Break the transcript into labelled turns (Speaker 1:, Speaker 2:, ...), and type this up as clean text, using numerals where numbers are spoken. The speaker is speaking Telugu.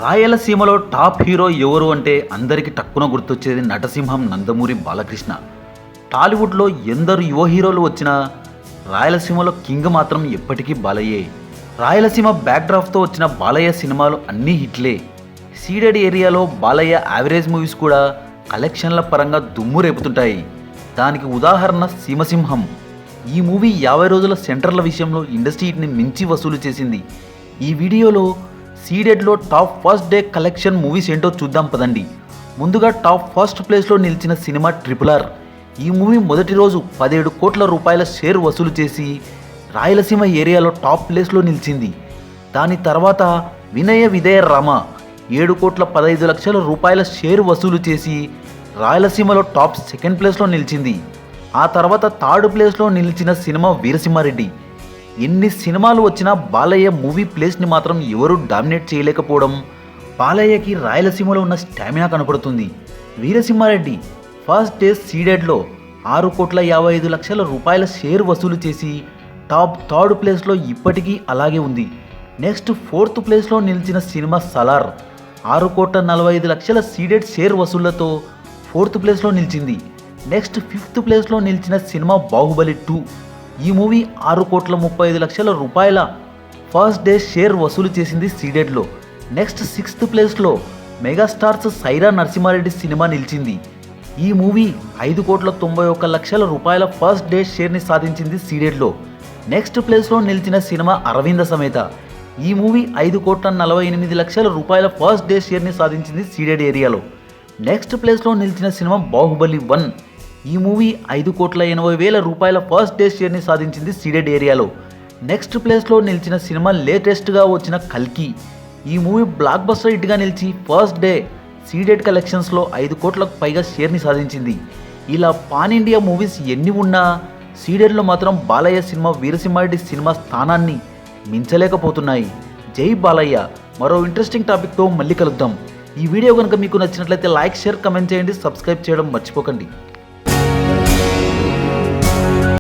Speaker 1: రాయలసీమలో టాప్ హీరో ఎవరు అంటే అందరికీ టక్కున గుర్తొచ్చేది నటసింహం నందమూరి బాలకృష్ణ. టాలీవుడ్లో ఎందరు యువ హీరోలు వచ్చినా రాయలసీమలో కింగ్ మాత్రం ఎప్పటికీ బాలయ్యే. రాయలసీమ బ్యాక్డ్రాఫ్తో వచ్చిన బాలయ్య సినిమాలు అన్నీ హిట్లే. సీడెడ్ ఏరియాలో బాలయ్య యావరేజ్ మూవీస్ కూడా కలెక్షన్ల పరంగా దుమ్ము రేపుతుంటాయి. దానికి ఉదాహరణ సీమసింహం. ఈ మూవీ 50 రోజుల సెంటర్ల విషయంలో ఇండస్ట్రీని మించి వసూలు చేసింది. ఈ వీడియోలో సీడెడ్లో top first day collection movies ఏంటో చూద్దాం పదండి. ముందుగా టాప్ ఫస్ట్ ప్లేస్లో నిలిచిన సినిమా RRR. ఈ మూవీ మొదటి రోజు 17 కోట్ల రూపాయల షేర్ వసూలు చేసి రాయలసీమ ఏరియాలో టాప్ ప్లేస్లో నిలిచింది. దాని తర్వాత వినయ విధేయ రామ 7 కోట్ల 15 లక్షల రూపాయల షేర్ వసూలు చేసి రాయలసీమలో టాప్ సెకండ్ ప్లేస్లో నిలిచింది. ఆ తర్వాత థర్డ్ ప్లేస్లో నిలిచిన సినిమా వీరసింహారెడ్డి. ఎన్ని సినిమాలు వచ్చినా బాలయ్య మూవీ ప్లేస్ని మాత్రం ఎవరూ డామినేట్ చేయలేకపోవడం బాలయ్యకి రాయలసీమలో ఉన్న స్టామినా కనపడుతుంది. వీరసింహారెడ్డి ఫస్ట్ డే సీడెడ్లో 6 కోట్ల 55 లక్షల రూపాయల షేర్ వసూలు చేసి టాప్ థర్డ్ ప్లేస్లో ఇప్పటికీ అలాగే ఉంది. నెక్స్ట్ ఫోర్త్ ప్లేస్లో నిలిచిన సినిమా సలార్ 6 కోట్ల 45 లక్షల సీడెడ్ షేర్ వసూళ్లతో ఫోర్త్ ప్లేస్లో నిలిచింది. నెక్స్ట్ ఫిఫ్త్ ప్లేస్లో నిలిచిన సినిమా బాహుబలి 2. ఈ మూవీ 6 కోట్ల 35 లక్షల రూపాయల ఫస్ట్ డే షేర్ వసూలు చేసింది సీడెడ్లో. నెక్స్ట్ సిక్స్త్ ప్లేస్లో మెగాస్టార్స్ సైరా నరసింహారెడ్డి సినిమా నిలిచింది. ఈ మూవీ 5 కోట్ల 91 లక్షల రూపాయల ఫస్ట్ డే షేర్ని సాధించింది సీడెడ్లో. నెక్స్ట్ ప్లేస్లో నిలిచిన సినిమా అరవింద సమేత. ఈ మూవీ 5 కోట్ల 48 లక్షల రూపాయల ఫస్ట్ డే షేర్ని సాధించింది సీడెడ్ ఏరియాలో. నెక్స్ట్ ప్లేస్లో నిలిచిన సినిమా బాహుబలి 1. ఈ మూవీ 5 కోట్ల 80 వేల రూపాయల ఫస్ట్ డే షేర్ని సాధించింది సీడెడ్ ఏరియాలో. నెక్స్ట్ ప్లేస్లో నిలిచిన సినిమా లేటెస్ట్గా వచ్చిన కల్కి. ఈ మూవీ బ్లాక్ బస్టర్ హిట్గా నిలిచి ఫస్ట్ డే సీడెడ్ కలెక్షన్స్లో 5 కోట్లకు పైగా షేర్ని సాధించింది. ఇలా పాన్ ఇండియా మూవీస్ ఎన్ని ఉన్నా సీడెడ్లో మాత్రం బాలయ్య సినిమా వీరసింహారెడ్డి సినిమా స్థానాన్ని మించలేకపోతున్నాయి. జై బాలయ్య. మరో ఇంట్రెస్టింగ్ టాపిక్తో మళ్ళీ కలుద్దాం. ఈ వీడియో కనుక మీకు నచ్చినట్లయితే లైక్, షేర్, కమెంట్ చేయండి. సబ్స్క్రైబ్ చేయడం మర్చిపోకండి.